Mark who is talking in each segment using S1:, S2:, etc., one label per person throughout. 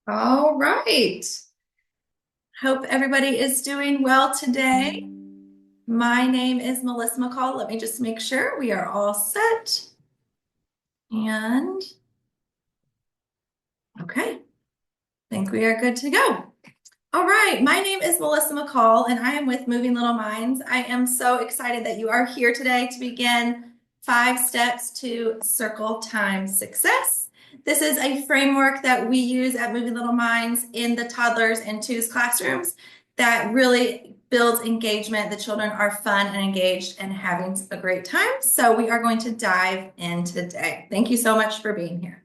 S1: All right. Hope everybody is doing well today. My name is Melissa McCall. Let me just make sure we are all set. And okay, I think we are good to go. All right, my name is Melissa McCall, and I am with Moving Little Minds. I am so excited that you are here today to begin 5 steps to circle time success. This is a framework that we use at Moving Little Minds in the toddlers and twos classrooms that really builds engagement. The children are fun and engaged and having a great time. So we are going to dive in today. Thank you so much for being here.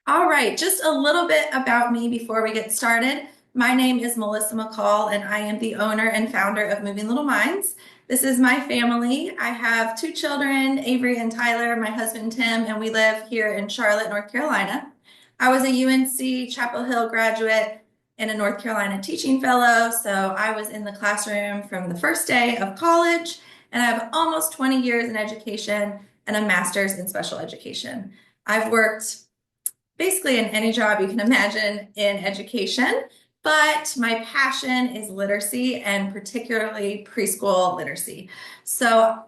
S1: All right, just a little bit about me before we get started. My name is Melissa McCall, and I am the owner and founder of Moving Little Minds. This is my family. I have 2 children, Avery and Tyler, my husband Tim, and we live here in Charlotte, North Carolina. I was a UNC Chapel Hill graduate and a North Carolina teaching fellow, so I was in the classroom from the first day of college, and I have almost 20 years in education and a master's in special education. I've worked basically in any job you can imagine in education, but my passion is literacy and particularly preschool literacy. So,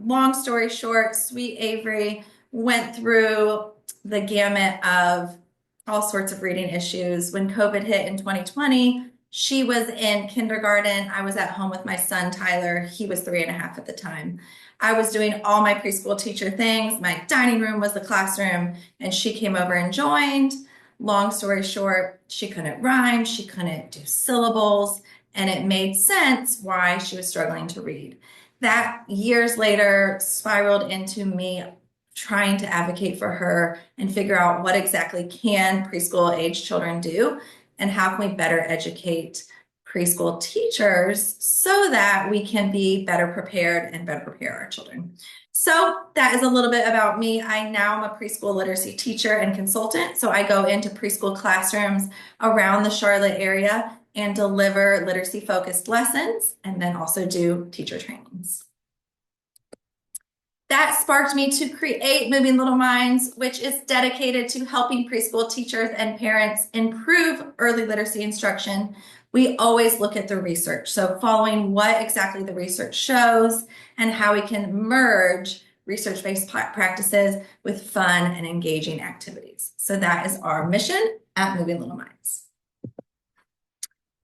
S1: long story short, sweet Avery went through the gamut of all sorts of reading issues. When COVID hit in 2020, she was in kindergarten. I was at home with my son, Tyler. He was 3.5 at the time. I was doing all my preschool teacher things. My dining room was the classroom, and she came over and joined. Long story short, she couldn't rhyme, she couldn't do syllables, and it made sense why she was struggling to read. That years later spiraled into me trying to advocate for her and figure out what exactly can preschool age children do and how can we better educate preschool teachers so that we can be better prepared and better prepare our children. So that is a little bit about me. I now am a preschool literacy teacher and consultant. So I go into preschool classrooms around the Charlotte area and deliver literacy focused lessons and then also do teacher trainings. That sparked me to create Moving Little Minds, which is dedicated to helping preschool teachers and parents improve early literacy instruction. We always look at the research. So following what exactly the research shows and how we can merge research-based practices with fun and engaging activities. So that is our mission at Moving Little Minds.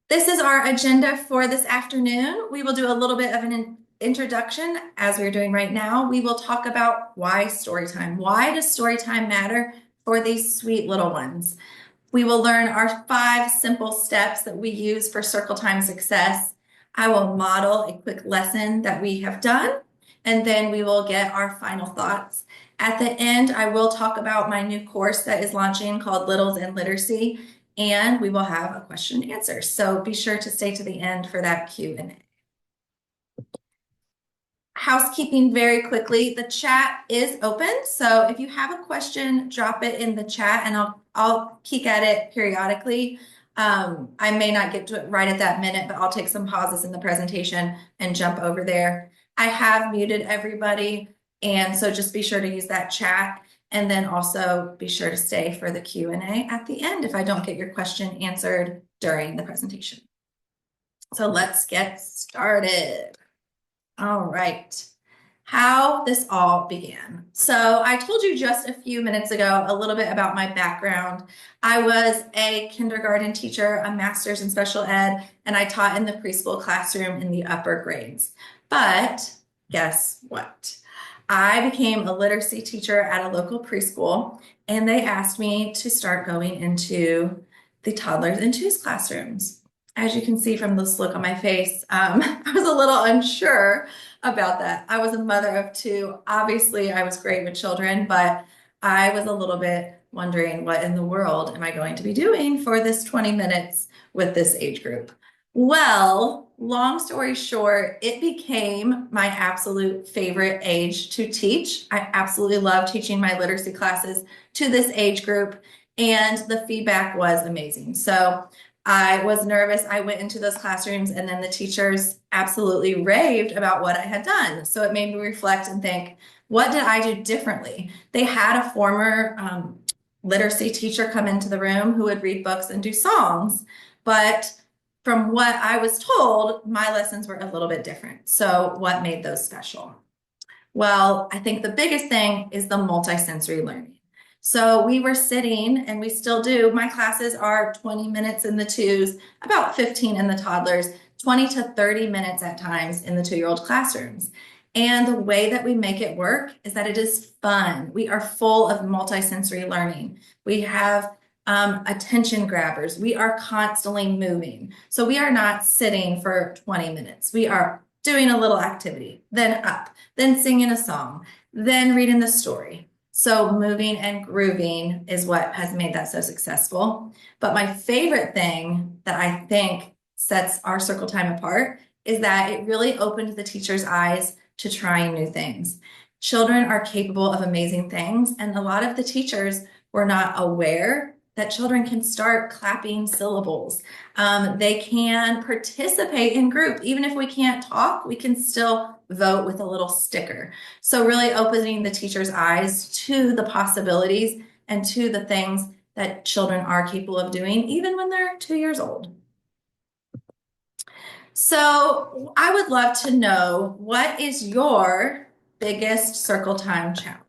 S1: This is our agenda for this afternoon. We will do a little bit of an introduction, as we're doing right now. We will talk about why storytime. Why does storytime matter for these sweet little ones? We will learn our 5 simple steps that we use for circle time success. I will model a quick lesson that we have done, and then we will get our final thoughts. At the end, I will talk about my new course that is launching called Littles and Literacy, and we will have a question and answer. So be sure to stay to the end for that Q&A. Housekeeping very quickly, the chat is open. So if you have a question, drop it in the chat and I'll peek at it periodically. I may not get to it right at that minute, but I'll take some pauses in the presentation and jump over there. I have muted everybody, and so just be sure to use that chat, and then also be sure to stay for the Q&A at the end if I don't get your question answered during the presentation. So let's get started. All right, how this all began. So I told you just a few minutes ago a little bit about my background. I was a kindergarten teacher, a master's in special ed, and I taught in the preschool classroom in the upper grades. But guess what? I became a literacy teacher at a local preschool, and they asked me to start going into the toddlers and twos classrooms. As you can see from this look on my face, I was a little unsure about that. I was a mother of 2. Obviously, I was great with children, but I was a little bit wondering what in the world am I going to be doing for this 20 minutes with this age group? Well, long story short, it became my absolute favorite age to teach. I absolutely love teaching my literacy classes to this age group, and the feedback was amazing. So I was nervous. I went into those classrooms, and then the teachers absolutely raved about what I had done. So it made me reflect and think, what did I do differently? They had a former literacy teacher come into the room who would read books and do songs. But from what I was told, my lessons were a little bit different. So what made those special? Well, I think the biggest thing is the multisensory learning. So we were sitting, and we still do. My classes are 20 minutes in the twos, about 15 in the toddlers, 20 to 30 minutes at times in the 2-year-old classrooms. And the way that we make it work is that it is fun. We are full of multisensory learning. We have attention grabbers. We are constantly moving. So we are not sitting for 20 minutes. We are doing a little activity, then up, then singing a song, then reading the story. So moving and grooving is what has made that so successful. But my favorite thing that I think sets our circle time apart is that it really opened the teacher's eyes to trying new things. Children are capable of amazing things, and a lot of the teachers were not aware that children can start clapping syllables. They can participate in group. Even if we can't talk, we can still vote with a little sticker. So really opening the teacher's eyes to the possibilities and to the things that children are capable of doing, even when they're 2 years old. So I would love to know, what is your biggest circle time challenge?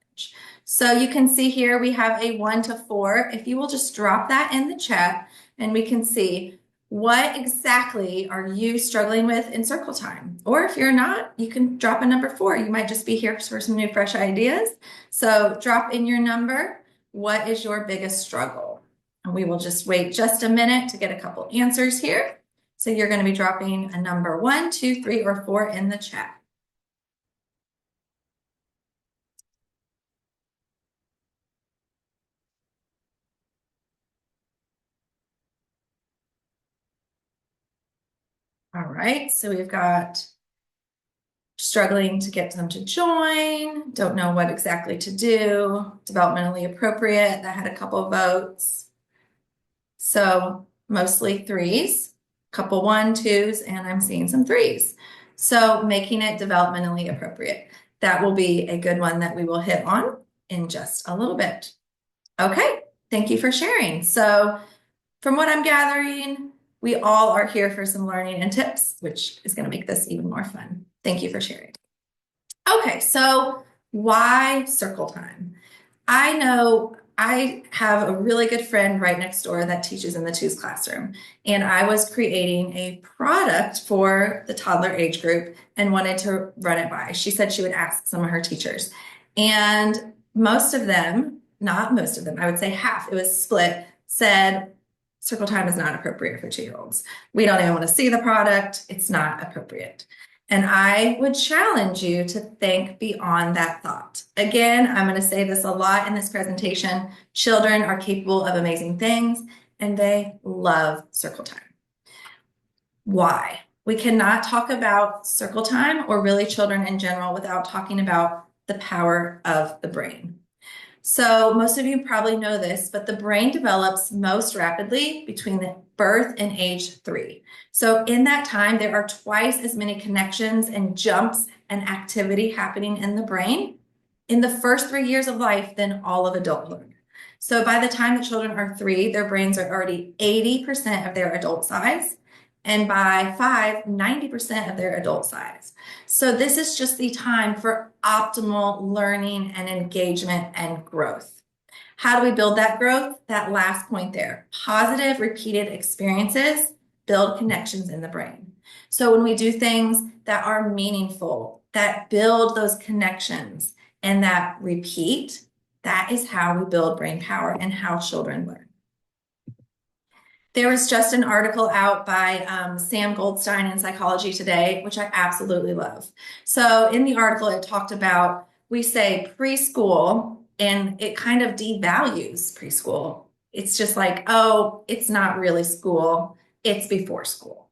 S1: So you can see here we have a 1 to 4. If you will just drop that in the chat, and we can see what exactly are you struggling with in circle time. Or if you're not, you can drop a number 4. You might just be here for some new, fresh ideas. So drop in your number. What is your biggest struggle? And we will just wait just a minute to get a couple answers here. So you're going to be dropping a number 1, 2, 3, or 4 in the chat. All right, so we've got struggling to get them to join, don't know what exactly to do, developmentally appropriate, that had a couple of votes. So mostly 3s, couple 1, 2s, and I'm seeing some 3s. So making it developmentally appropriate. That will be a good one that we will hit on in just a little bit. Okay, thank you for sharing. So from what I'm gathering, we all are here for some learning and tips, which is going to make this even more fun. Thank you for sharing. Okay, so why circle time? I know I have a really good friend right next door that teaches in the twos classroom, and I was creating a product for the toddler age group and wanted to run it by. She said she would ask some of her teachers, and most of them, not most of them, I would say half, it was split, said circle time is not appropriate for 2-year-olds. We don't even want to see the product. It's not appropriate. And I would challenge you to think beyond that thought. Again, I'm going to say this a lot in this presentation. Children are capable of amazing things, and they love circle time. Why? We cannot talk about circle time or really children in general without talking about the power of the brain. So most of you probably know this, but the brain develops most rapidly between birth and age 3. So in that time, there are twice as many connections and jumps and activity happening in the brain in the first 3 years of life than all of adulthood. So by the time the children are 3, their brains are already 80% of their adult size. And by 5, 90% of their adult size. So this is just the time for optimal learning and engagement and growth. How do we build that growth? That last point there. Positive repeated experiences build connections in the brain. So when we do things that are meaningful, that build those connections and that repeat, that is how we build brain power and how children learn. There was just an article out by Sam Goldstein in Psychology Today, which I absolutely love. So in the article, it talked about, we say preschool, and it kind of devalues preschool. It's just like, oh, it's not really school, it's before school.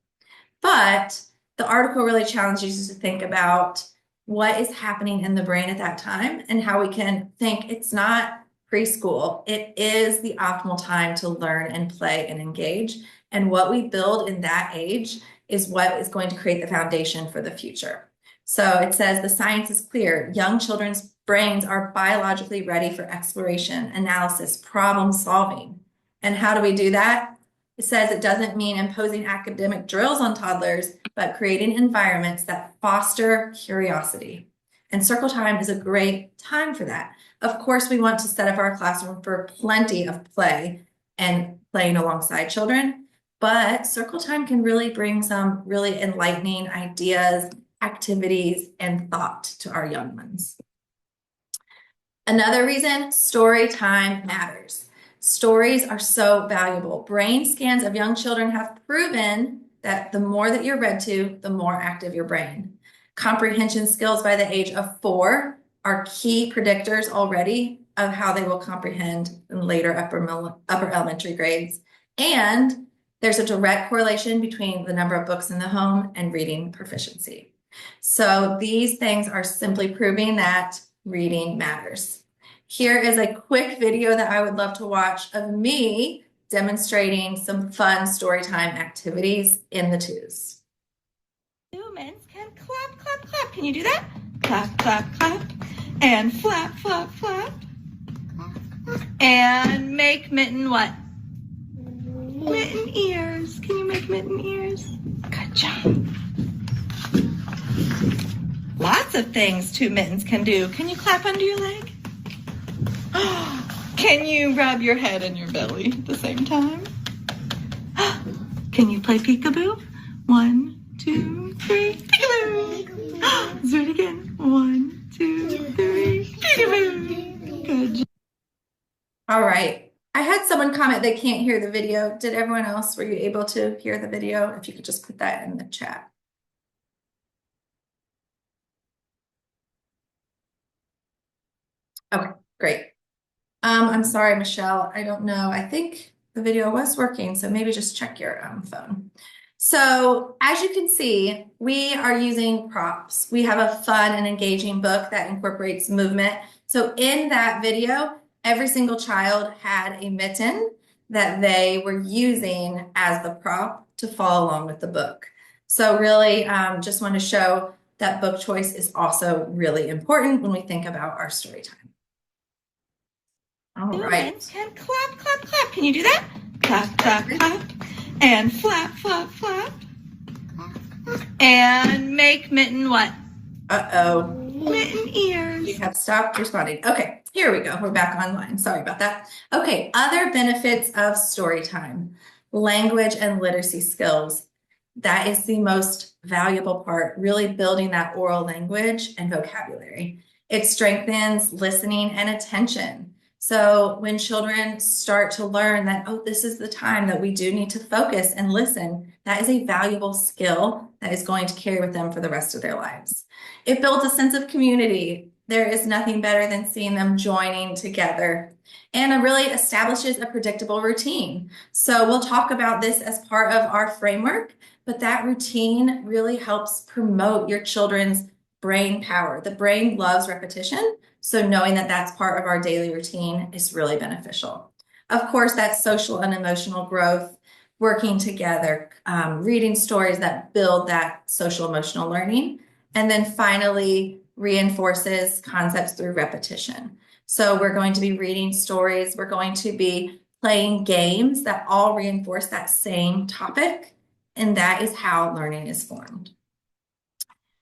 S1: But the article really challenges you to think about what is happening in the brain at that time and how we can think it's not preschool. It is the optimal time to learn and play and engage. And what we build in that age is what is going to create the foundation for the future. So it says the science is clear. Young children's brains are biologically ready for exploration, analysis, problem solving. And how do we do that? It says it doesn't mean imposing academic drills on toddlers, but creating environments that foster curiosity. And circle time is a great time for that. Of course, we want to set up our classroom for plenty of play and playing alongside children, but circle time can really bring some really enlightening ideas, activities, and thought to our young ones. Another reason, story time matters. Stories are so valuable. Brain scans of young children have proven that the more that you're read to, the more active your brain. Comprehension skills by the age of 4 are key predictors already of how they will comprehend in later upper elementary grades. And there's a direct correlation between the number of books in the home and reading proficiency. So these things are simply proving that reading matters. Here is a quick video that I would love to watch of me demonstrating some fun storytime activities in the twos.
S2: Humans can clap, clap, clap. Can you do that? Clap, clap, clap. And flap, flap, flap. And make mitten what? Mitten ears. Can you make mitten ears? Good job. Lots of things 2 mittens can do. Can you clap under your leg? Can you rub your head and your belly at the same time? Can you play peekaboo? 1, 2, 3, peekaboo. Let's do it again. 1, 2, 3, peekaboo. Good job.
S1: All right. I had someone comment they can't hear the video. Did everyone else, were you able to hear the video? If you could just put that in the chat. Okay, great. I'm sorry, Michelle. I don't know. I think the video was working, so maybe just check your phone. So as you can see, we are using props. We have a fun and engaging book that incorporates movement. So in that video, every single child had a mitten that they were using as the prop to follow along with the book. So really just want to show that book choice is also really important when we think about our story time. All right.
S2: Humans can clap, clap, clap. Can you do that? Clap, clap, clap. And flap, flap, flap. And make mitten what?
S1: Uh-oh.
S2: Mitten ears.
S1: You have stopped responding. Okay, here we go. We're back online. Sorry about that. Okay, other benefits of story time. Language and literacy skills. That is the most valuable part, really building that oral language and vocabulary. It strengthens listening and attention. So when children start to learn that, oh, this is the time that we do need to focus and listen, that is a valuable skill that is going to carry with them for the rest of their lives. It builds a sense of community. There is nothing better than seeing them joining together. And it really establishes a predictable routine. So we'll talk about this as part of our framework, but that routine really helps promote your children's brain power. The brain loves repetition. So knowing that that's part of our daily routine is really beneficial. Of course, that's social and emotional growth, working together, reading stories that build that social emotional learning. And then finally, reinforces concepts through repetition. So we're going to be reading stories. We're going to be playing games that all reinforce that same topic. And that is how learning is formed.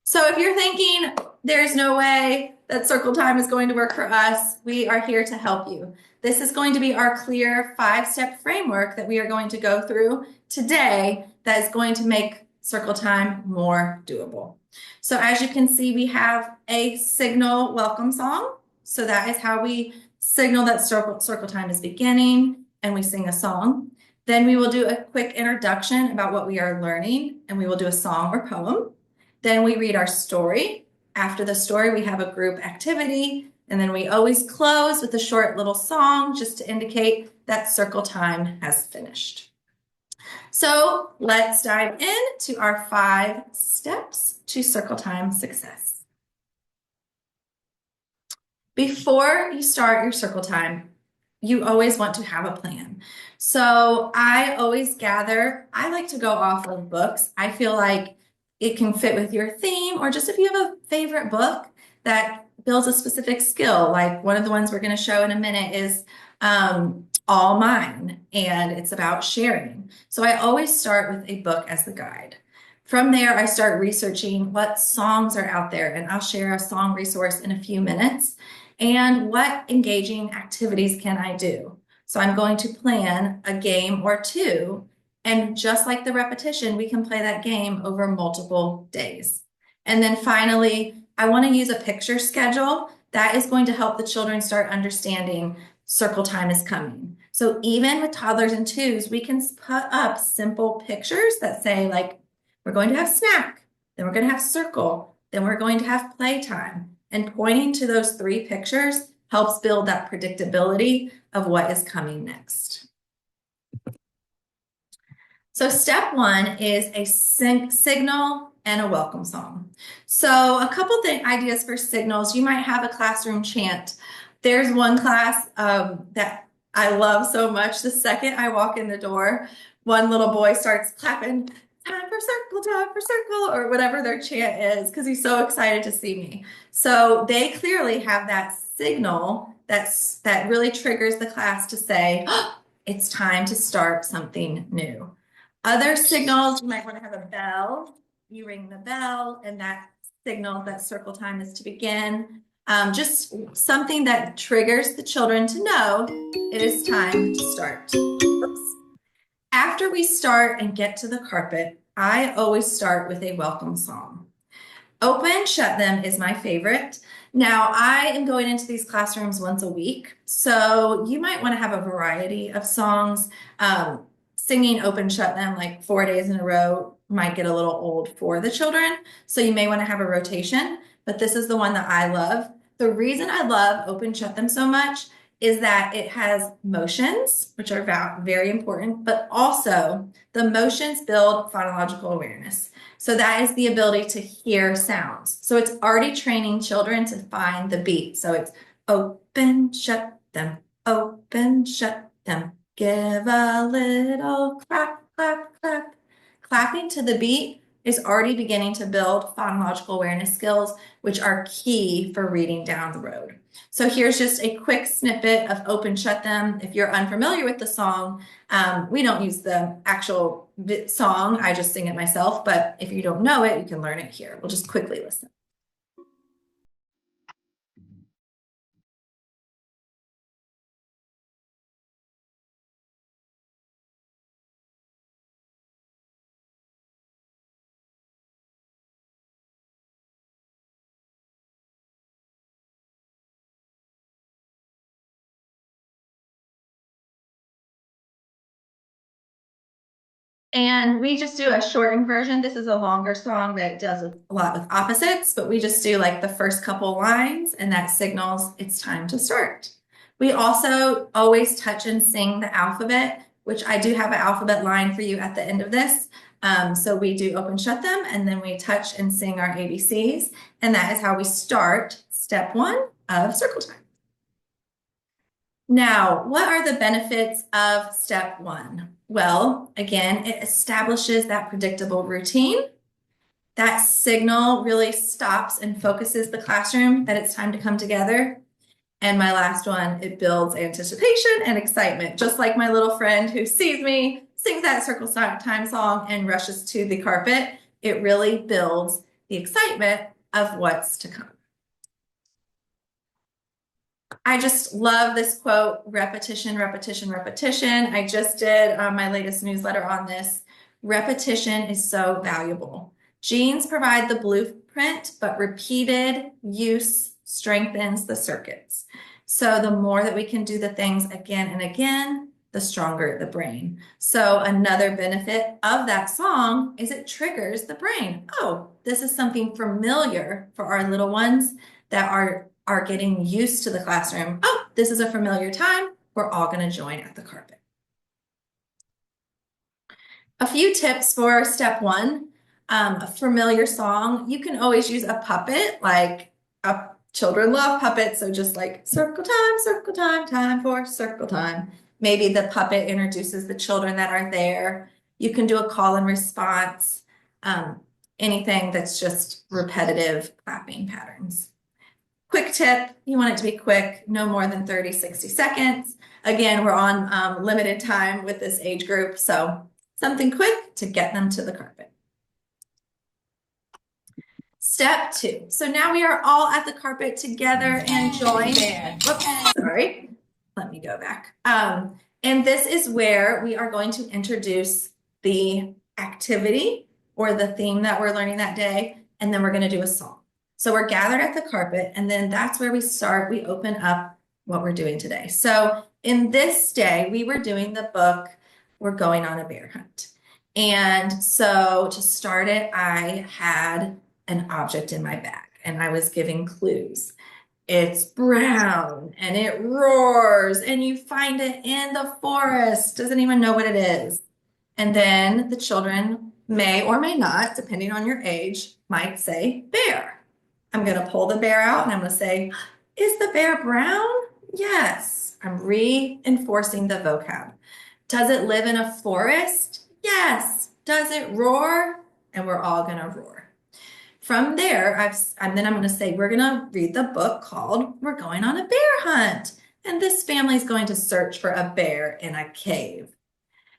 S1: So if you're thinking there's no way that circle time is going to work for us, we are here to help you. This is going to be our clear 5-step framework that we are going to go through today that is going to make circle time more doable. So as you can see, we have a signal welcome song. So that is how we signal that circle time is beginning, and we sing a song. Then we will do a quick introduction about what we are learning, and we will do a song or poem. Then we read our story. After the story, we have a group activity, and then we always close with a short little song just to indicate that circle time has finished. So let's dive into our 5 steps to circle time success. Before you start your circle time, you always want to have a plan. So I always I like to go off of books. I feel like it can fit with your theme, or just if you have a favorite book that builds a specific skill. Like one of the ones we're going to show in a minute is All Mine, and it's about sharing. So I always start with a book as the guide. From there, I start researching what songs are out there, and I'll share a song resource in a few minutes. And what engaging activities can I do? So I'm going to plan a game or two, and just like the repetition, we can play that game over multiple days. And then finally, I want to use a picture schedule that is going to help the children start understanding circle time is coming. So even with toddlers and twos, we can put up simple pictures that say like, we're going to have snack, then we're going to have circle, then we're going to have playtime. And pointing to those three pictures helps build that predictability of what is coming next. So step one is a signal and a welcome song. So a couple ideas for signals. You might have a classroom chant. There's one class that I love so much. The second I walk in the door, one little boy starts clapping, time for circle, or whatever their chant is, because he's so excited to see me. So they clearly have that signal that really triggers the class to say, oh, it's time to start something new. Other signals, you might want to have a bell. You ring the bell, and that signals that circle time is to begin. Just something that triggers the children to know it is time to start. Oops. After we start and get to the carpet, I always start with a welcome song. Open, Shut Them is my favorite. Now, I am going into these classrooms once a week, so you might want to have a variety of songs. Singing Open, Shut Them like 4 days in a row might get a little old for the children, so you may want to have a rotation, but this is the one that I love. The reason I love Open, Shut Them so much is that it has motions, which are very important, but also the motions build phonological awareness. So that is the ability to hear sounds. So it's already training children to find the beat. So it's open, shut them, open, shut them, give a little clap, clap, clap. Clapping to the beat is already beginning to build phonological awareness skills, which are key for reading down the road. So here's just a quick snippet of Open, Shut Them. If you're unfamiliar with the song, we don't use the actual song. I just sing it myself. But if you don't know it, you can learn it here. We'll just quickly listen. And we just do a shortened version. This is a longer song that does a lot with opposites, but we just do like the first couple lines, and that signals it's time to start. We also always touch and sing the alphabet, which I do have an alphabet line for you at the end of this. So we do Open, Shut Them, and then we touch and sing our ABCs. And that is how we start step one of circle time. Now, what are the benefits of step one? Well, again, it establishes that predictable routine. That signal really stops and focuses the classroom that it's time to come together. And my last one, it builds anticipation and excitement, just like my little friend who sees me, sings that circle time song, and rushes to the carpet. It really builds the excitement of what's to come. I just love this quote, repetition, repetition, repetition. I just did my latest newsletter on this. Repetition is so valuable. Genes provide the blueprint, but repeated use strengthens the circuits. So the more that we can do the things again and again, the stronger the brain. So another benefit of that song is it triggers the brain. Oh, this is something familiar for our little ones that are getting used to the classroom. Oh, this is a familiar time. We're all going to join at the carpet. A few tips for step one. A familiar song. You can always use a puppet, like children love puppets. So just like circle time, time for circle time. Maybe the puppet introduces the children that are there. You can do a call and response. Anything that's just repetitive clapping patterns. Quick tip, you want it to be quick, no more than 30, 60 seconds. Again, we're on limited time with this age group, so something quick to get them to the carpet. Step 2. So now we are all at the carpet together and joined. Whoops, sorry. Let me go back. And this is where we are going to introduce the activity or the theme that we're learning that day, and then we're going to do a song. So we're gathered at the carpet, and then that's where we start. We open up what we're doing today. So in this day, we were doing the book, We're Going on a Bear Hunt. And so to start it, I had an object in my bag, and I was giving clues. It's brown and it roars, and you find it in the forest. Doesn't even know what it is. And then the children may or may not, depending on your age, might say bear. I'm going to pull the bear out and I'm going to say, is the bear brown? Yes. I'm reinforcing the vocab. Does it live in a forest? Yes. Does it roar? And we're all going to roar. From there, I'm going to say, we're going to read the book called We're Going on a Bear Hunt. And this family is going to search for a bear in a cave.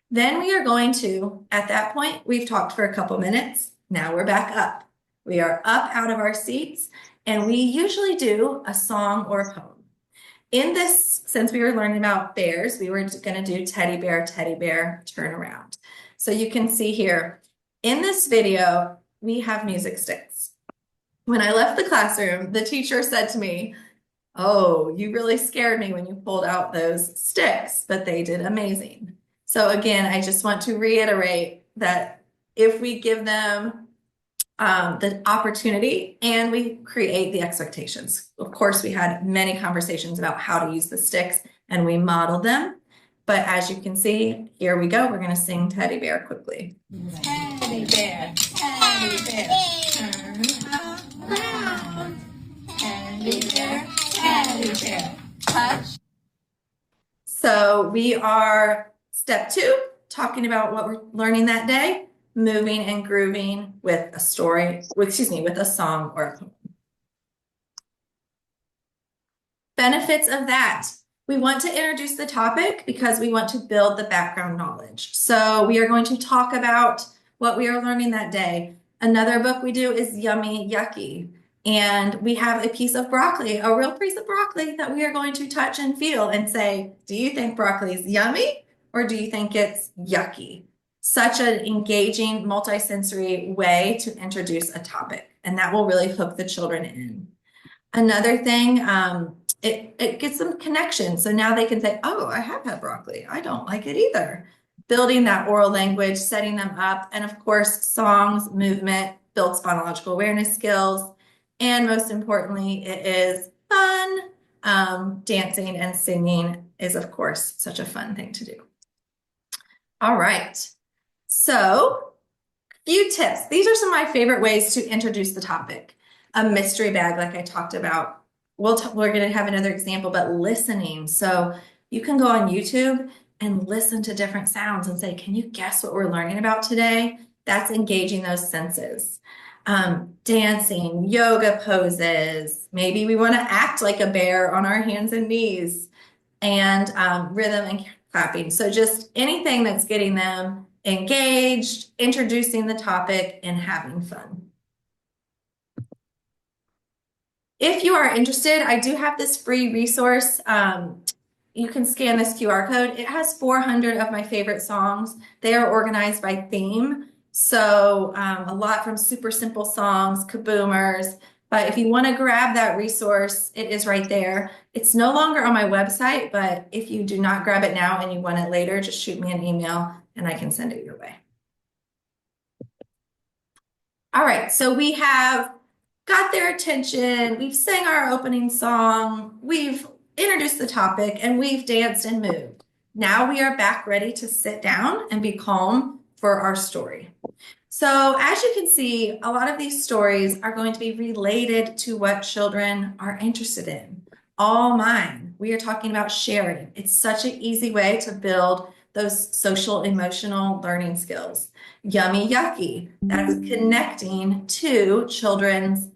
S1: Then we are going to, at that point, we've talked for a couple minutes. Now we're back up. We are up out of our seats, and we usually do a song or a poem. In this, since we were learning about bears, we were going to do teddy bear, turn around. So you can see here, in this video, we have music sticks. When I left the classroom, the teacher said to me, "Oh, you really scared me when you pulled out those sticks," but they did amazing. So again, I just want to reiterate that if we give them the opportunity and we create the expectations. Of course, we had many conversations about how to use the sticks and we modeled them. But as you can see, here we go. We're going to sing Teddy Bear quickly. Teddy bear, turn around. Teddy bear, touch. So we are step 2, talking about what we're learning that day, moving and grooving with a story, with a song or a poem. Benefits of that. We want to introduce the topic because we want to build the background knowledge. So we are going to talk about what we are learning that day. Another book we do is Yummy Yucky. And we have a piece of broccoli, a real piece of broccoli that we are going to touch and feel and say, do you think broccoli is yummy or do you think it's yucky? Such an engaging, multisensory way to introduce a topic. And that will really hook the children in. Another thing, it gets them connection. So now they can say, oh, I have had broccoli. I don't like it either. Building that oral language, setting them up. And of course, songs, movement, builds phonological awareness skills. And most importantly, it is fun. Dancing and singing is, of course, such a fun thing to do. All right. So, few tips. These are some of my favorite ways to introduce the topic. A mystery bag, like I talked about. We're going to have another example, but listening. So you can go on YouTube and listen to different sounds and say, can you guess what we're learning about today? That's engaging those senses. Dancing, yoga poses. Maybe we want to act like a bear on our hands and knees, and rhythm and clapping. So just anything that's getting them engaged, introducing the topic, and having fun. If you are interested, I do have this free resource. You can scan this QR code. It has 400 of my favorite songs. They are organized by theme. So a lot from super simple songs, kaboomers. But if you want to grab that resource, it is right there. It's no longer on my website, but if you do not grab it now and you want it later, just shoot me an email and I can send it your way. All right, so we have got their attention. We've sang our opening song. We've introduced the topic and we've danced and moved. Now we are back ready to sit down and be calm for our story. So as you can see, a lot of these stories are going to be related to what children are interested in. All mine. We are talking about sharing. It's such an easy way to build those social emotional learning skills. Yummy Yucky. That's connecting to children's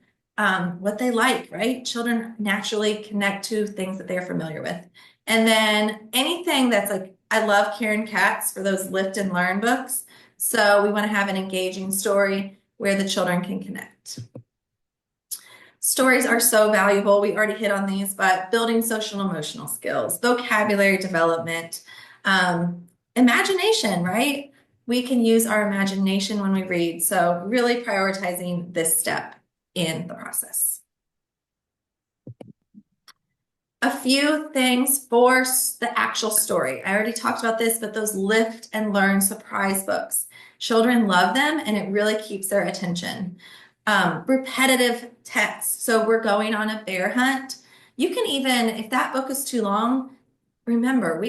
S1: what they like, right? Children naturally connect to things that they're familiar with. And then anything that's like, I love Karen Katz for those lift and learn books. So we want to have an engaging story where the children can connect. Stories are so valuable. We already hit on these, but building social and emotional skills, vocabulary development, imagination, right? We can use our imagination when we read. So really prioritizing this step in the process. A few things for the actual story. I already talked about this, but those lift and learn surprise books. Children love them and it really keeps their attention. Repetitive text. So we're going on a bear hunt. You can even, if that book is too long, remember,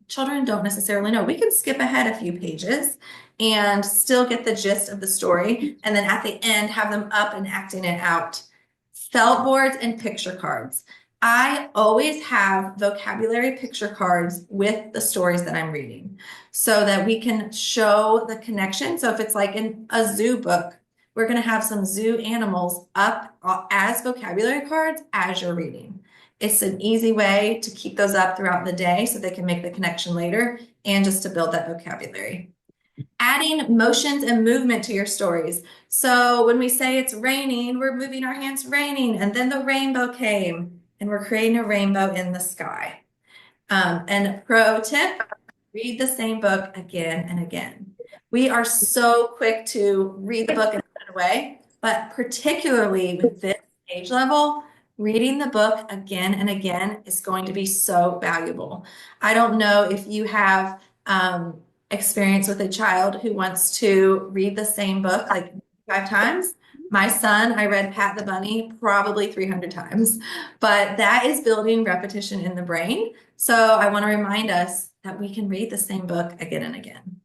S1: children don't necessarily know. We can skip ahead a few pages and still get the gist of the story. And then at the end, have them up and acting it out. Felt boards and picture cards. I always have vocabulary picture cards with the stories that I'm reading so that we can show the connection. So if it's like in a zoo book, we're going to have some zoo animals up as vocabulary cards as you're reading. It's an easy way to keep those up throughout the day so they can make the connection later and just to build that vocabulary. Adding motions and movement to your stories. So when we say it's raining, we're moving our hands raining, and then the rainbow came, and we're creating a rainbow in the sky. And pro tip, read the same book again and again. We are so quick to read the book and put it away, but particularly with this age level, reading the book again and again is going to be so valuable. I don't know if you have experience with a child who wants to read the same book like 5 times. My son, I read Pat the Bunny probably 300 times, but that is building repetition in the brain. So I want to remind us that we can read the same book again and again.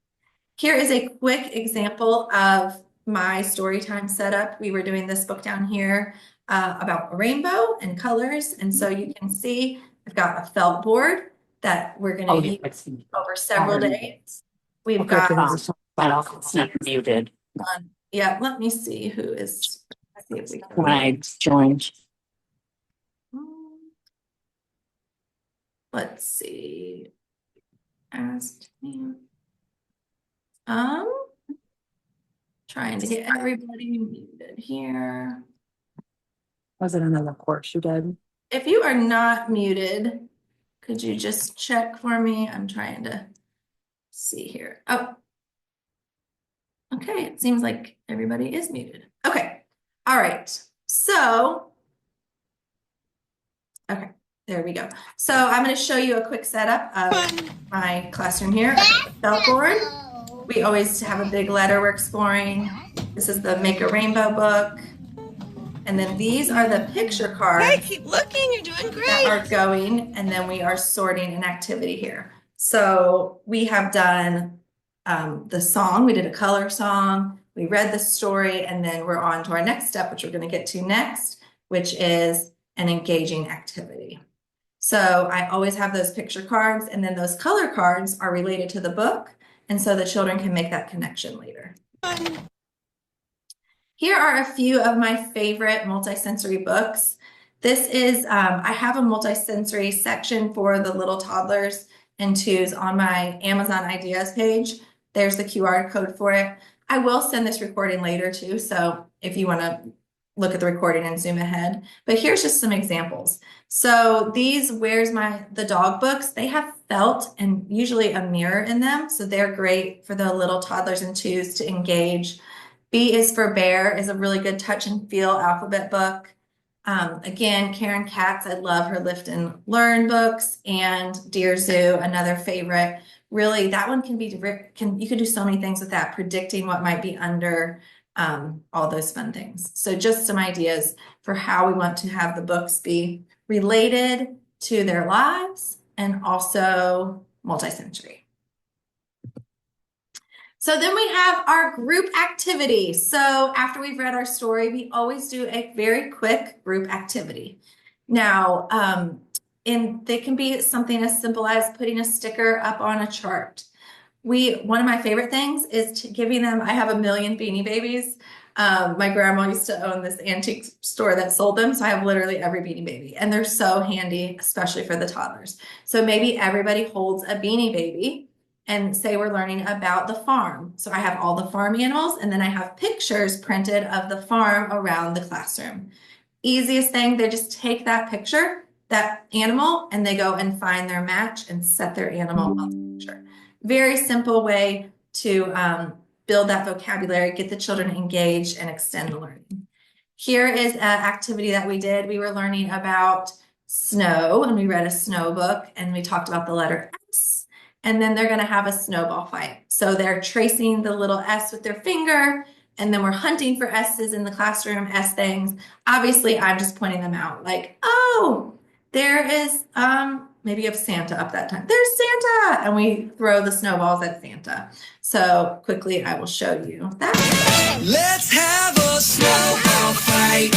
S1: Here is a quick example of my story time setup. We were doing this book down here about a rainbow and colors. And so you can see I've got a felt board that we're going to use over several days. We've got
S3: It's not muted.
S1: yeah, let me see who is. Let's see if we can.
S3: When I joined,
S1: Let's see. Asked me. Trying to get everybody muted here.
S3: was it another course you did?
S1: If you are not muted, could you just check for me? I'm trying to see here. Oh, okay. It seems like everybody is muted. Okay. All right. So, okay, there we go. So I'm going to show you a quick setup of my classroom here. Felt board. We always have a big letter we're exploring. This is the Make a Rainbow book. And then these are the picture cards.
S2: Hey, keep looking. You're doing great.
S1: That are going, and then we are sorting an activity here. So we have done the song. We did a color song. We read the story, and then we're on to our next step, which we're going to get to next, which is an engaging activity. So I always have those picture cards, and then those color cards are related to the book, and so the children can make that connection later. Here are a few of my favorite multisensory books. This is, I have a multisensory section for the little toddlers and twos on my Amazon Ideas page. There's the QR code for it. I will send this recording later too, so if you want to look at the recording and zoom ahead. But here's just some examples. So these the dog books, they have felt and usually a mirror in them. So they're great for the little toddlers and twos to engage. B is for Bear is a really good touch and feel alphabet book. Again, Karen Katz, I love her Lift and Learn books, and Dear Zoo, another favorite. Really, that one can be, you can do so many things with that, predicting what might be under all those fun things. So just some ideas for how we want to have the books be related to their lives and also multisensory. So then we have our group activity. So after we've read our story, we always do a very quick group activity. Now, they can be something as simple as putting a sticker up on a chart. One of my favorite things is giving them, I have a million Beanie Babies. My grandma used to own this antique store that sold them, so I have literally every Beanie Baby, and they're so handy, especially for the toddlers. So maybe everybody holds a Beanie Baby and say we're learning about the farm. So I have all the farm animals, and then I have pictures printed of the farm around the classroom. Easiest thing, they just take that picture, that animal, and they go and find their match and set their animal on the picture. Very simple way to build that vocabulary, get the children engaged, and extend the learning. Here is an activity that we did. We were learning about snow, and we read a snow book, and we talked about the letter S, and then they're going to have a snowball fight. So they're tracing the little S with their finger, and then we're hunting for S's in the classroom, S things. Obviously, I'm just pointing them out like, oh, there is, maybe you have Santa up that time. There's Santa! And we throw the snowballs at Santa. So quickly, I will show you that.
S4: Let's have a snowball fight.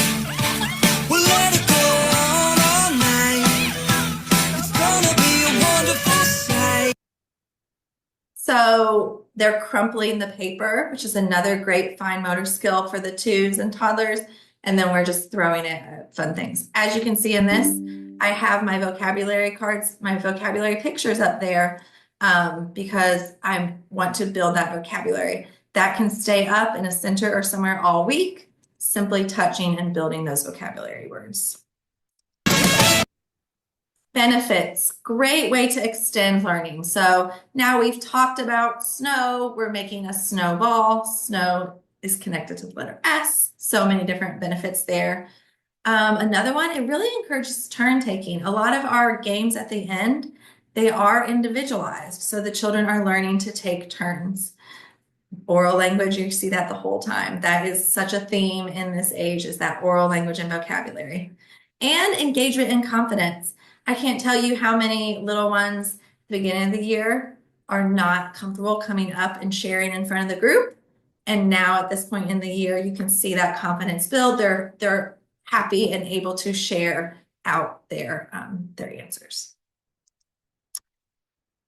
S4: We'll let it go on all night. It's gonna be a wonderful sight.
S1: So they're crumpling the paper, which is another great fine motor skill for the twos and toddlers. And then we're just throwing it at fun things. As you can see in this, I have my vocabulary cards, my vocabulary pictures up there because I want to build that vocabulary. That can stay up in a center or somewhere all week, simply touching and building those vocabulary words. Benefits, great way to extend learning. So now we've talked about snow, we're making a snowball. Snow is connected to the letter S, so many different benefits there. Another one, it really encourages turn taking. A lot of our games at the end, they are individualized. So the children are learning to take turns. Oral language, you see that the whole time. That is such a theme in this age, is that oral language and vocabulary. And engagement and confidence. I can't tell you how many little ones at the beginning of the year are not comfortable coming up and sharing in front of the group. And now at this point in the year, you can see that confidence build. They're happy and able to share out their answers.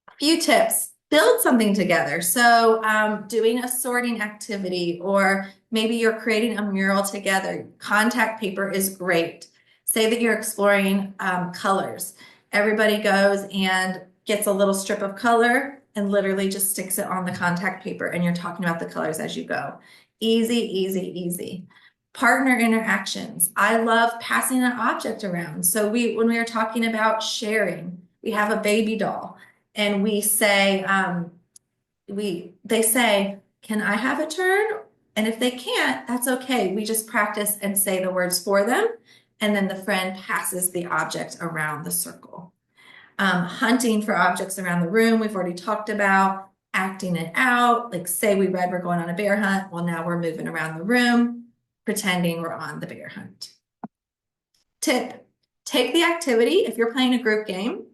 S1: A few tips. Build something together. So doing a sorting activity, or maybe you're creating a mural together. Contact paper is great. Say that you're exploring colors. Everybody goes and gets a little strip of color and literally just sticks it on the contact paper, and you're talking about the colors as you go. Easy, easy, easy. Partner interactions. I love passing an object around. So when we are talking about sharing, we have a baby doll, and we say, they say, can I have a turn? And if they can't, that's okay. We just practice and say the words for them. And then the friend passes the object around the circle. Hunting for objects around the room, we've already talked about. Acting it out, like say we read we're going on a bear hunt. Well, now we're moving around the room, pretending we're on the bear hunt. Tip, take the activity. If you're playing a group game,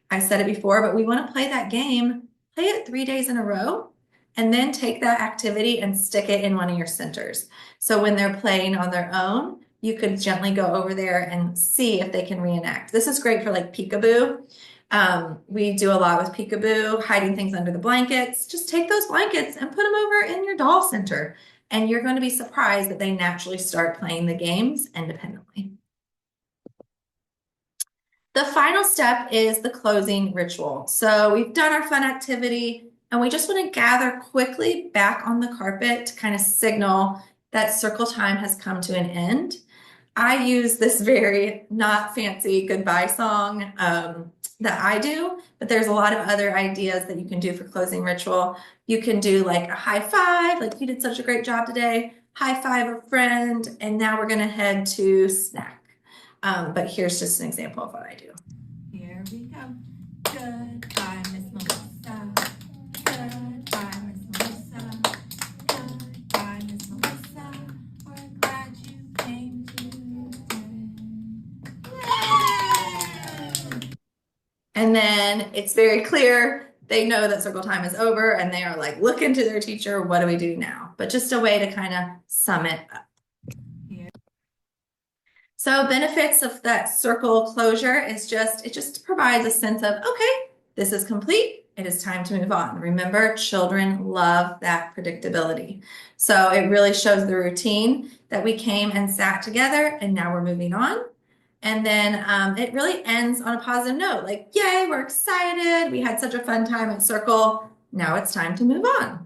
S1: I said it before, but we want to play that game, play it 3 days in a row, and then take that activity and stick it in one of your centers. So when they're playing on their own, you could gently go over there and see if they can reenact. This is great for like peekaboo. We do a lot with peekaboo, hiding things under the blankets. Just take those blankets and put them over in your doll center, and you're going to be surprised that they naturally start playing the games independently. The final step is the closing ritual. So we've done our fun activity, and we just want to gather quickly back on the carpet to kind of signal that circle time has come to an end. I use this very not fancy goodbye song that I do, but there's a lot of other ideas that you can do for closing ritual. You can do like a high five, like you did such a great job today, high five a friend, and now we're gonna head to snack. But here's just an example of what I do.
S2: Here we go. Goodbye, Miss Melissa. Goodbye, Miss Melissa. Goodbye, Miss Melissa. We're glad you came today.
S1: And then it's very clear. They know that circle time is over, and they are like looking to their teacher, what do we do now? But just a way to kind of sum it up. So benefits of that circle closure is it just provides a sense of, okay, this is complete. it is time to move on. Remember, children love that predictability. So it really shows the routine that we came and sat together and now we're moving on. And then it really ends on a positive note, like, yay, we're excited. We had such a fun time at Circle. Now it's time to move on.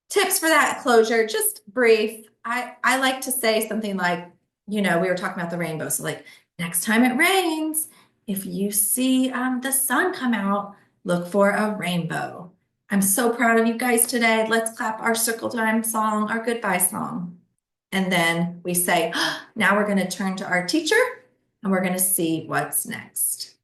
S1: Tips for that closure, just brief. I like to say something like, we were talking about the rainbow. So like, next time it rains, if you see the sun come out, look for a rainbow. I'm so proud of you guys today. Let's clap our circle time song, our goodbye song. And then we say, now we're going to turn to our teacher and we're going to see what's next.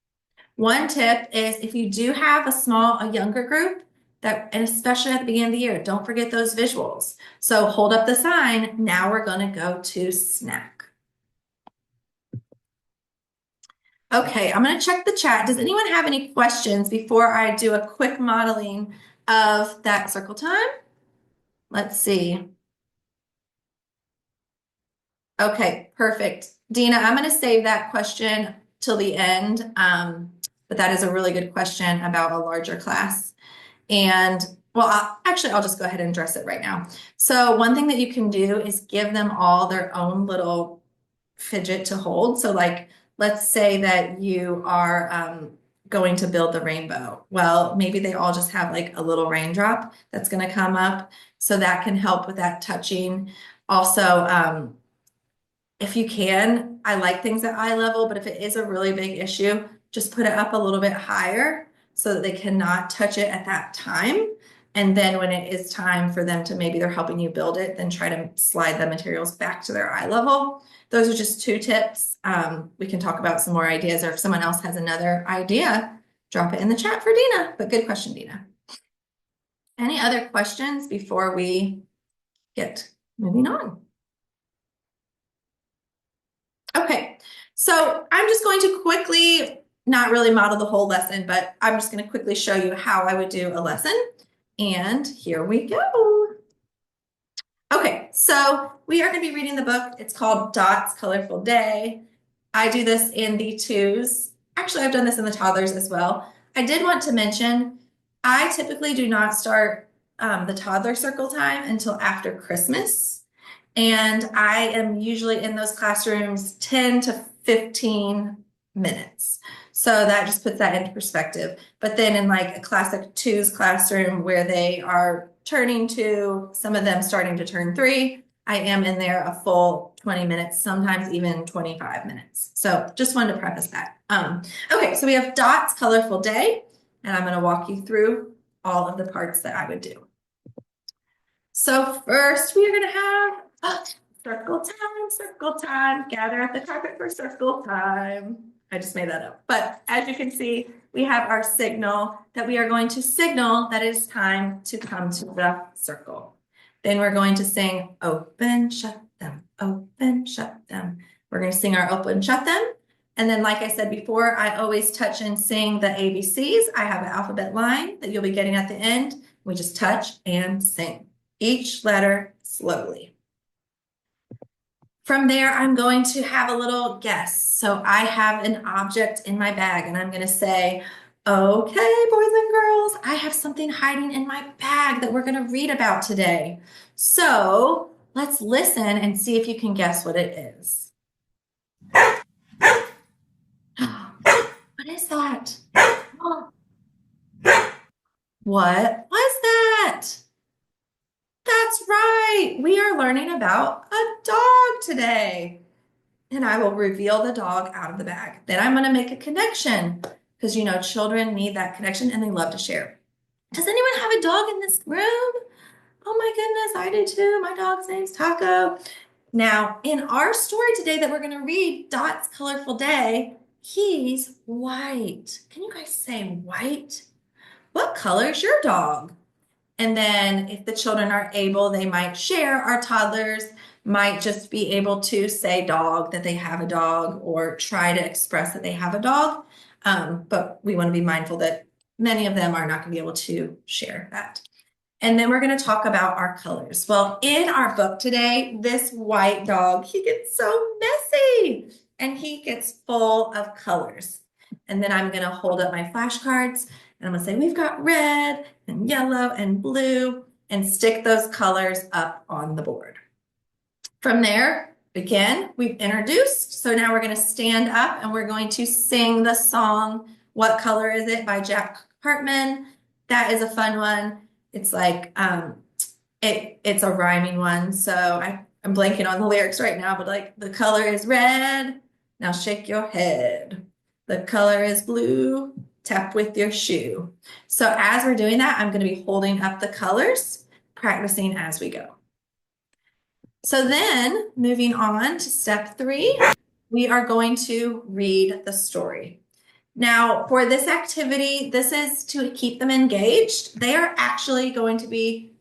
S1: One tip is if you do have a younger group, and especially at the beginning of the year, don't forget those visuals. So hold up the sign. Now we're going to go to snack. Okay, I'm going to check the chat. Does anyone have any questions before I do a quick modeling of that circle time? Let's see. Okay, perfect. Dina, I'm going to save that question till the end, but that is a really good question about a larger class. And well, I'll just go ahead and address it right now. So one thing that you can do is give them all their own little fidget to hold. So like, let's say that you are going to build the rainbow. Well, maybe they all just have like a little raindrop that's going to come up. So that can help with that touching. Also, if you can, I like things at eye level, but if it is a really big issue, just put it up a little bit higher so that they cannot touch it at that time. And then when it is time for them to, maybe they're helping you build it, then try to slide the materials back to their eye level. Those are just 2 tips. We can talk about some more ideas, or if someone else has another idea, drop it in the chat for Dina. But good question, Dina. Any other questions before we get moving on? Okay, so I'm just going to quickly, not really model the whole lesson, but I'm just going to quickly show you how I would do a lesson. And here we go. Okay, so we are going to be reading the book. It's called Dot's Colorful Day. I do this in the 2s. Actually, I've done this in the toddlers as well. I did want to mention, I typically do not start the toddler circle time until after Christmas. And I am usually in those classrooms 10 to 15 minutes. So that just puts that into perspective. But then in like a classic 2s classroom where they are turning 2, some of them starting to turn 3, I am in there a full 20 minutes, sometimes even 25 minutes. So just wanted to preface that. Okay, so we have Dot's Colorful Day, and I'm going to walk you through all of the parts that I would do. So first we are going to have circle time, gather at the carpet for circle time. I just made that up. But as you can see, we have our signal that we are going to signal that it is time to come to the circle. Then we're going to sing open, shut them, open, shut them. We're going to sing our open, shut them. And then, like I said before, I always touch and sing the ABCs. I have an alphabet line that you'll be getting at the end. We just touch and sing each letter slowly. From there, I'm going to have a little guess. So I have an object in my bag and I'm going to say, okay, boys and girls, I have something hiding in my bag that we're going to read about today. So let's listen and see if you can guess what it is. What is that? What was that? That's right. We are learning about a dog today. And I will reveal the dog out of the bag. Then I'm going to make a connection because, children need that connection and they love to share. Does anyone have a dog in this room? Oh my goodness, I do too. My dog's name's Taco. Now, in our story today that we're going to read, Dot's Colorful Day, he's white. Can you guys say white? What color is your dog? And then if the children are able, they might share. Our toddlers might just be able to say dog, that they have a dog, or try to express that they have a dog. But we want to be mindful that many of them are not going to be able to share that. And then we're going to talk about our colors. Well, in our book today, this white dog, he gets so messy and he gets full of colors. And then I'm going to hold up my flashcards and I'm going to say, we've got red and yellow and blue, and stick those colors up on the board. From there, again, we've introduced. So now we're going to stand up and we're going to sing the song, What Color Is It by Jack Hartman. That is a fun one. It's like, it's a rhyming one. So I'm blanking on the lyrics right now, but like the color is red. Now shake your head. The color is blue. Tap with your shoe. So as we're doing that, I'm going to be holding up the colors, practicing as we go. So then moving on to step 3, we are going to read the story. Now for this activity, this is to keep them engaged. They are actually going to be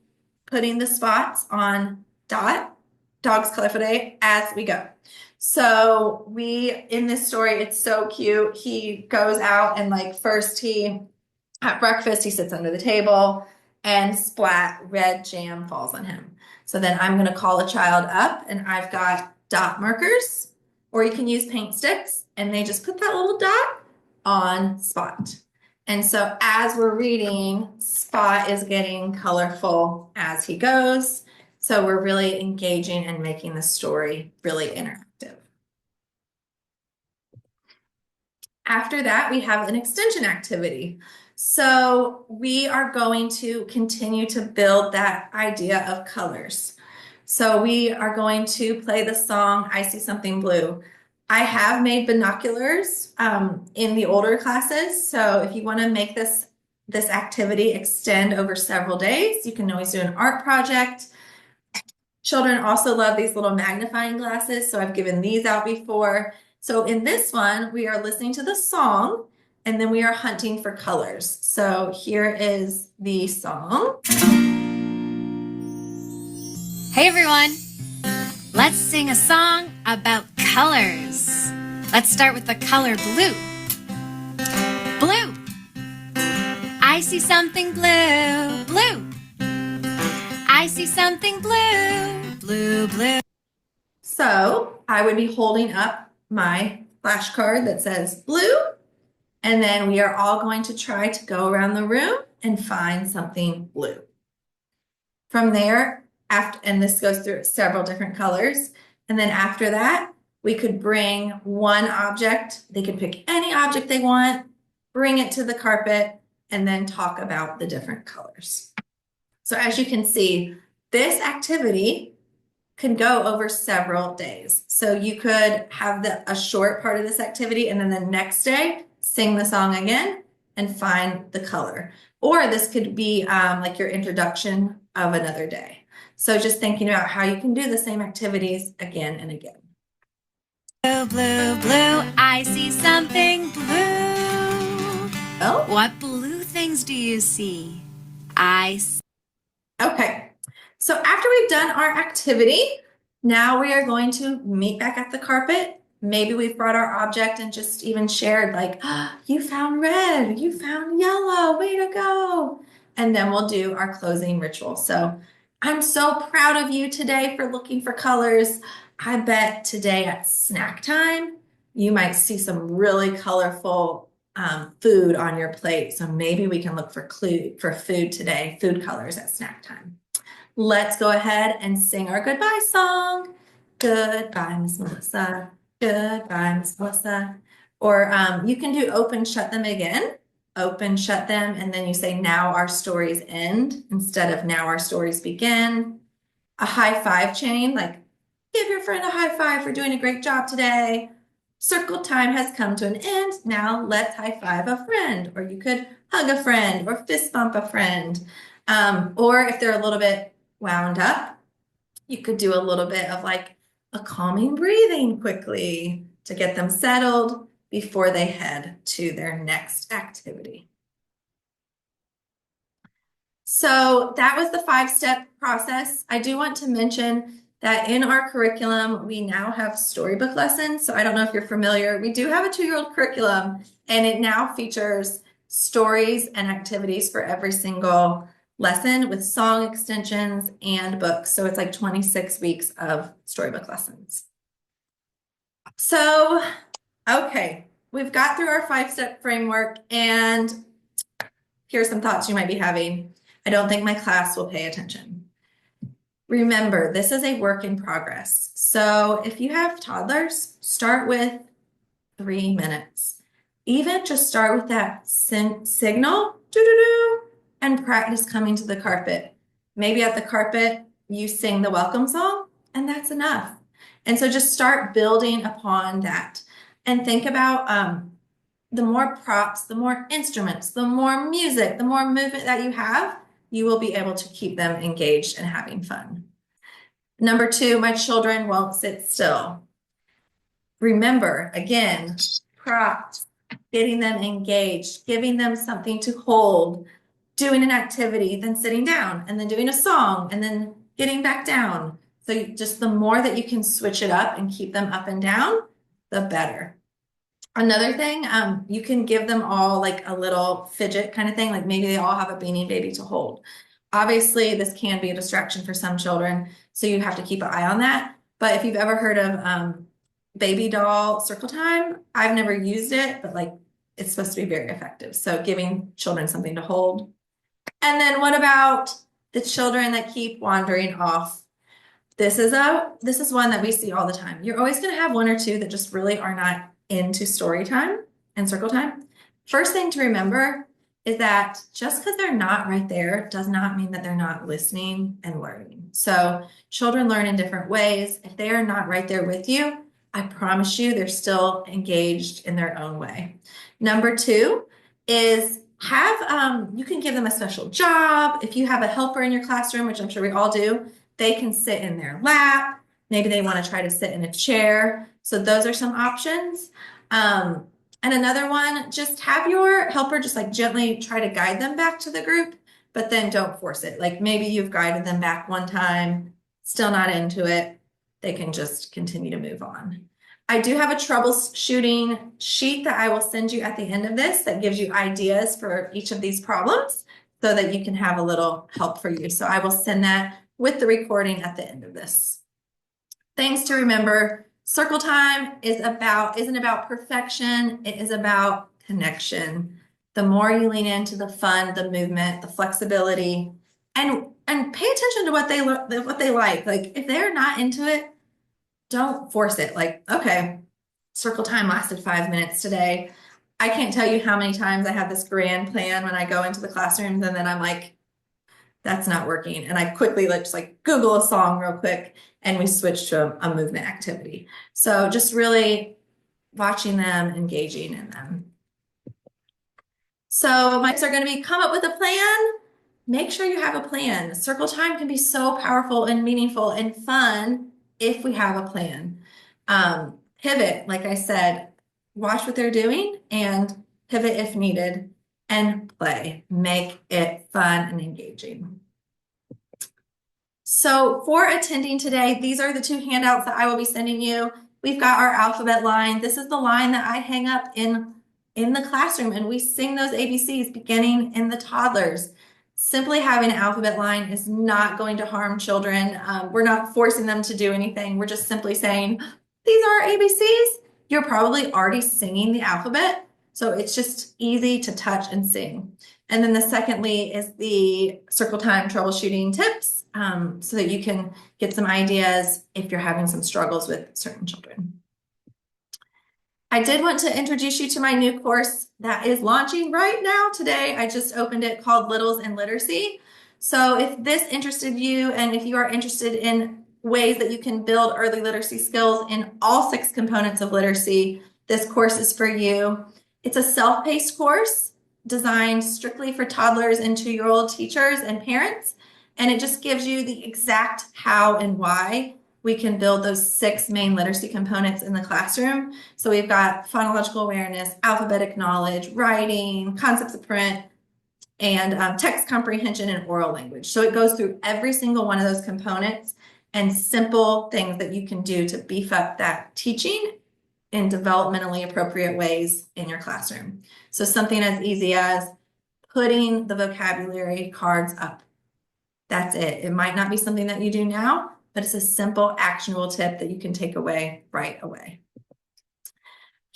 S1: putting the spots on Dog's Colorful Day, as we go. So in this story, it's so cute. He goes out and like first at breakfast, he sits under the table and splat, red jam falls on him. So then I'm going to call a child up and I've got dot markers, or you can use paint sticks, and they just put that little dot on Spot. And so as we're reading, Spot is getting colorful as he goes. So we're really engaging and making the story really interactive. After that, we have an extension activity. So we are going to continue to build that idea of colors. So we are going to play the song, I See Something Blue. I have made binoculars in the older classes. So if you want to make this activity extend over several days, you can always do an art project. Children also love these little magnifying glasses. So I've given these out before. So in this one, we are listening to the song and then we are hunting for colors. So here is the song.
S5: Hey everyone, let's sing a song about colors. Let's start with the color blue. Blue. I see something blue, blue. I see something blue, blue, blue.
S1: So I would be holding up my flashcard that says blue, and then we are all going to try to go around the room and find something blue. From there, and this goes through several different colors, and then after that, we could bring one object. They can pick any object they want, bring it to the carpet, and then talk about the different colors. So as you can see, this activity can go over several days. So you could have a short part of this activity and then the next day sing the song again and find the color. Or this could be like your introduction of another day. So just thinking about how you can do the same activities again and again.
S5: Blue, blue, blue, I see something blue.
S1: Oh,
S5: What blue things do you see?
S1: okay. So after we've done our activity, now we are going to meet back at the carpet. Maybe we've brought our object and just even shared like, oh, you found red, you found yellow, way to go. And then we'll do our closing ritual. So I'm so proud of you today for looking for colors. I bet today at snack time, you might see some really colorful food on your plate. So maybe we can look for food today, food colors at snack time. Let's go ahead and sing our goodbye song. Goodbye, Miss Melissa. Goodbye, Miss Melissa. Or you can do open, shut them again. Open, shut them, and then you say now our stories end instead of now our stories begin. A high five chain, like give your friend a high five for doing a great job today. Circle time has come to an end. Now let's high five a friend. Or you could hug a friend or fist bump a friend. Or if they're a little bit wound up, you could do a little bit of like a calming breathing quickly to get them settled before they head to their next activity. So that was the 5-step process. I do want to mention that in our curriculum, we now have storybook lessons. So I don't know if you're familiar. We do have a 2-year-old curriculum, and it now features stories and activities for every single lesson with song extensions and books. So it's like 26 weeks of storybook lessons. So, okay, we've got through our 5-step framework, and here's some thoughts you might be having. I don't think my class will pay attention. Remember, this is a work in progress. So if you have toddlers, start with 3 minutes. Even just start with that signal, doo-doo-doo, and practice coming to the carpet. Maybe at the carpet, you sing the welcome song, and that's enough. And so just start building upon that. And think about the more props, the more instruments, the more music, the more movement that you have, you will be able to keep them engaged and having fun. Number 2, my children won't sit still. Remember, again, props, getting them engaged, giving them something to hold, doing an activity, then sitting down, and then doing a song, and then getting back down. So just the more that you can switch it up and keep them up and down, the better. Another thing, you can give them all like a little fidget kind of thing, like maybe they all have a Beanie Baby to hold. Obviously, this can be a distraction for some children, so you have to keep an eye on that. But if you've ever heard of baby doll circle time, I've never used it, but like it's supposed to be very effective. So giving children something to hold. And then what about the children that keep wandering off? This is one that we see all the time. You're always going to have 1 or 2 that just really are not into story time and circle time. First thing to remember is that just because they're not right there does not mean that they're not listening and learning. So children learn in different ways. If they are not right there with you, I promise you they're still engaged in their own way. Number 2 is you can give them a special job. If you have a helper in your classroom, which I'm sure we all do, they can sit in their lap. Maybe they want to try to sit in a chair. So those are some options. And another one, just have your helper just like gently try to guide them back to the group, but then don't force it. Like maybe you've guided them back one time, still not into it. They can just continue to move on. I do have a troubleshooting sheet that I will send you at the end of this that gives you ideas for each of these problems so that you can have a little help for you. So I will send that with the recording at the end of this. Things to remember, circle time isn't about perfection, it is about connection. The more you lean into the fun, the movement, the flexibility, and pay attention to what they like. Like if they're not into it, don't force it. Like, okay, circle time lasted 5 minutes today. I can't tell you how many times I have this grand plan when I go into the classrooms and then I'm like, that's not working. And I quickly just like Google a song real quick and we switch to a movement activity. So just really watching them, engaging in them. So my tips are going to be come up with a plan. Make sure you have a plan. Circle time can be so powerful and meaningful and fun if we have a plan. Pivot, like I said, watch what they're doing and pivot if needed and play. Make it fun and engaging. So for attending today, these are the 2 handouts that I will be sending you. We've got our alphabet line. This is the line that I hang up in the classroom and we sing those ABCs beginning in the toddlers. Simply having an alphabet line is not going to harm children. We're not forcing them to do anything. We're just simply saying, these are our ABCs. You're probably already singing the alphabet. So it's just easy to touch and sing. And then the secondly is the circle time troubleshooting tips so that you can get some ideas if you're having some struggles with certain children. I did want to introduce you to my new course that is launching right now today. I just opened it called Littles and Literacy. So if this interested you and if you are interested in ways that you can build early literacy skills in all 6 components of literacy, this course is for you. It's a self-paced course designed strictly for toddlers and 2-year-old teachers and parents. And it just gives you the exact how and why we can build those 6 main literacy components in the classroom. So we've got phonological awareness, alphabetic knowledge, writing, concepts of print, and text comprehension and oral language. So it goes through every single one of those components and simple things that you can do to beef up that teaching in developmentally appropriate ways in your classroom. So something as easy as putting the vocabulary cards up. That's it. It might not be something that you do now, but it's a simple actionable tip that you can take away right away.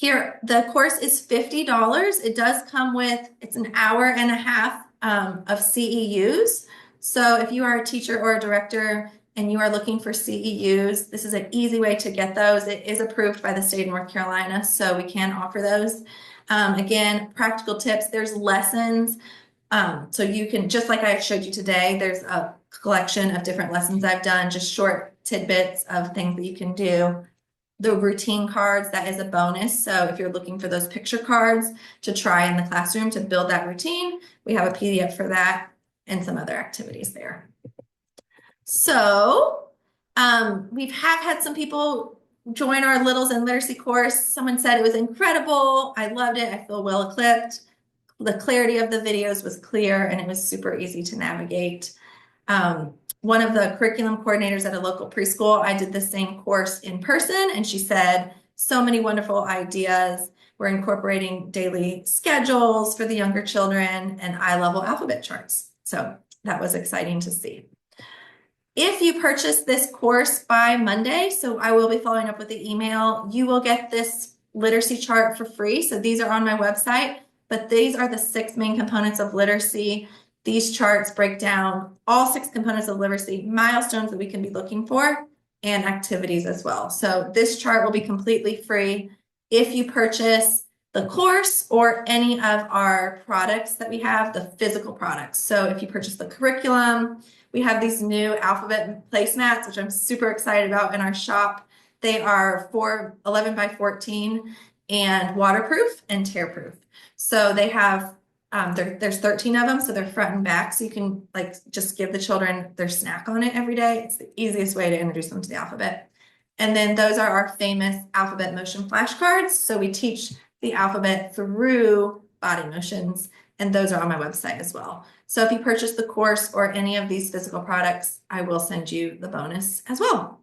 S1: Here, the course is $50. It does come with, it's an hour and a half of CEUs. So if you are a teacher or a director and you are looking for CEUs, this is an easy way to get those. It is approved by the state of North Carolina, so we can offer those. Again, practical tips, there's lessons. So you can, just like I showed you today, there's a collection of different lessons I've done, just short tidbits of things that you can do. The routine cards, that is a bonus. So if you're looking for those picture cards to try in the classroom to build that routine, we have a PDF for that and some other activities there. So we've had some people join our Littles and Literacy course. Someone said it was incredible. I loved it. I feel well equipped. The clarity of the videos was clear and it was super easy to navigate. One of the curriculum coordinators at a local preschool, I did the same course in person, and she said, so many wonderful ideas. We're incorporating daily schedules for the younger children and eye-level alphabet charts. So that was exciting to see. If you purchase this course by Monday, so I will be following up with the email, you will get this literacy chart for free. So these are on my website, but these are the 6 main components of literacy. These charts break down all 6 components of literacy, milestones that we can be looking for, and activities as well. So this chart will be completely free if you purchase the course or any of our products that we have, the physical products. So if you purchase the curriculum, we have these new alphabet placemats, which I'm super excited about in our shop. They are 11 by 14 and waterproof and tear-proof. So they have there's 13 of them, so they're front and back, so you can like just give the children their snack on it every day. It's the easiest way to introduce them to the alphabet. And then those are our famous alphabet motion flashcards. So we teach the alphabet through body motions, and those are on my website as well. So if you purchase the course or any of these physical products, I will send you the bonus as well.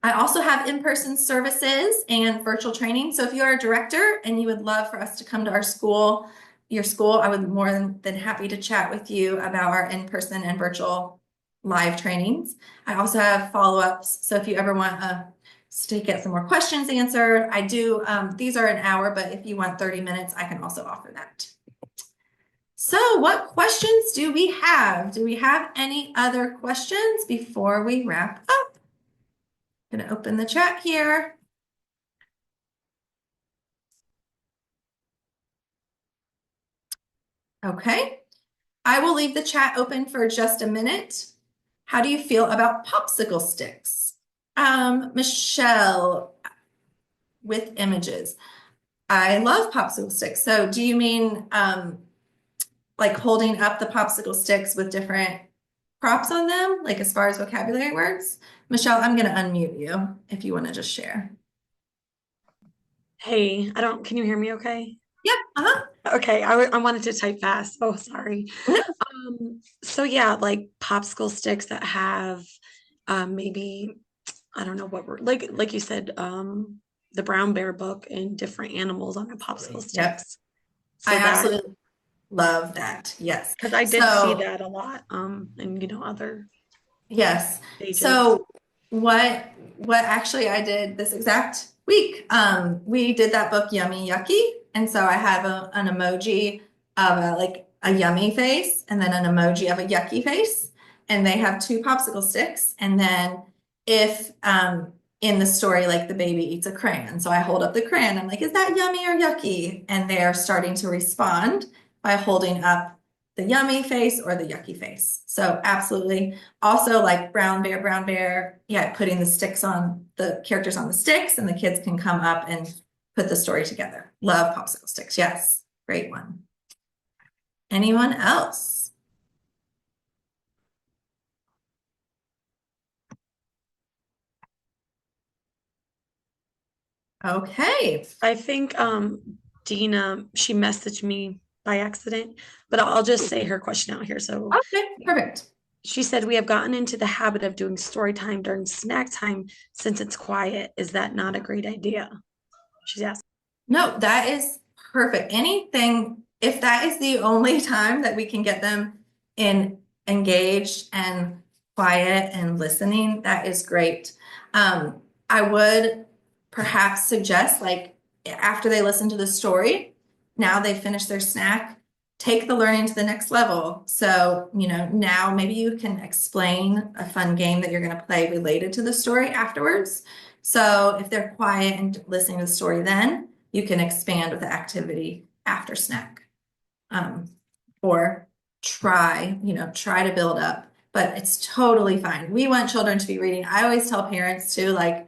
S1: I also have in-person services and virtual training. So if you are a director and you would love for us to come to our school, your school, I would be more than happy to chat with you about our in-person and virtual live trainings. I also have follow-ups. So if you ever want to get some more questions answered, I do. These are an hour, but if you want 30 minutes, I can also offer that. So what questions do we have? Do we have any other questions before we wrap up? I'm going to open the chat here. Okay, I will leave the chat open for just a minute. How do you feel about popsicle sticks? Michelle, with images. I love popsicle sticks. So do you mean like holding up the popsicle sticks with different props on them, like as far as vocabulary words? Michelle, I'm going to unmute you if you want to just share.
S2: Hey, can you hear me okay?
S1: Yep,
S2: Okay, I wanted to type fast. Oh, sorry. So yeah, like popsicle sticks that have maybe, I don't know what we're like you said, the Brown Bear book and different animals on the popsicle sticks.
S1: Yep.
S2: So
S1: I absolutely love that. Yes.
S2: Because I did see that a lot, and other
S1: yes.
S2: pages.
S1: So what actually I did this exact week, we did that book Yummy Yucky, and so I have an emoji of like a yummy face and then an emoji of a yucky face, and they have 2 popsicle sticks, and then if in the story, like the baby eats a crayon, so I hold up the crayon, I'm like, is that yummy or yucky? And they're starting to respond by holding up the yummy face or the yucky face. So absolutely. Also like brown bear, yeah, putting the sticks on the characters on the sticks, and the kids can come up and put the story together. Love popsicle sticks. Yes, great one. Anyone else? Okay.
S2: I think Dina, she messaged me by accident, but I'll just say her question out here. So
S1: Okay, perfect.
S2: she said, we have gotten into the habit of doing story time during snack time since it's quiet. Is that not a great idea? She's asking.
S1: No, that is perfect. Anything, if that is the only time that we can get them engaged and quiet and listening, that is great. I would perhaps suggest like after they listen to the story, now they finish their snack, take the learning to the next level. So, now maybe you can explain a fun game that you're going to play related to the story afterwards. So if they're quiet and listening to the story, then you can expand with the activity after snack. Or try to build up, but it's totally fine. We want children to be reading. I always tell parents to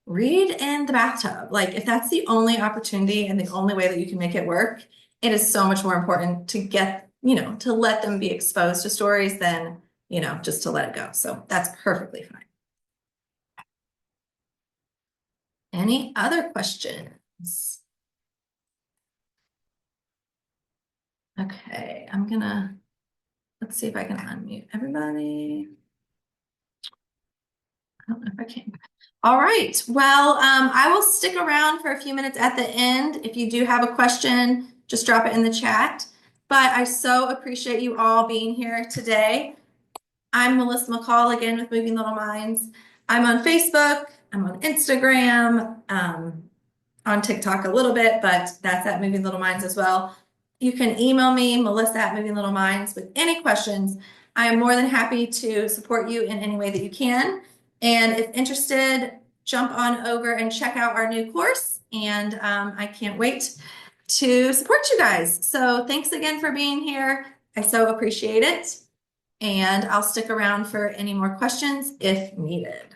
S1: read in the bathtub. Like if that's the only opportunity and the only way that you can make it work, it is so much more important to get, to let them be exposed to stories than, just to let it go. So that's perfectly fine. Any other questions? Okay, let's see if I can unmute everybody. I don't know if I can. All right. Well, I will stick around for a few minutes at the end. If you do have a question, just drop it in the chat. But I so appreciate you all being here today. I'm Melissa McCall again with Moving Little Minds. I'm on Facebook. I'm on Instagram, on TikTok a little bit, but that's at Moving Little Minds as well. You can email me, Melissa at Moving Little Minds, with any questions. I am more than happy to support you in any way that you can. And if interested, jump on over and check out our new course. And I can't wait to support you guys. So thanks again for being here. I so appreciate it. And I'll stick around for any more questions if needed.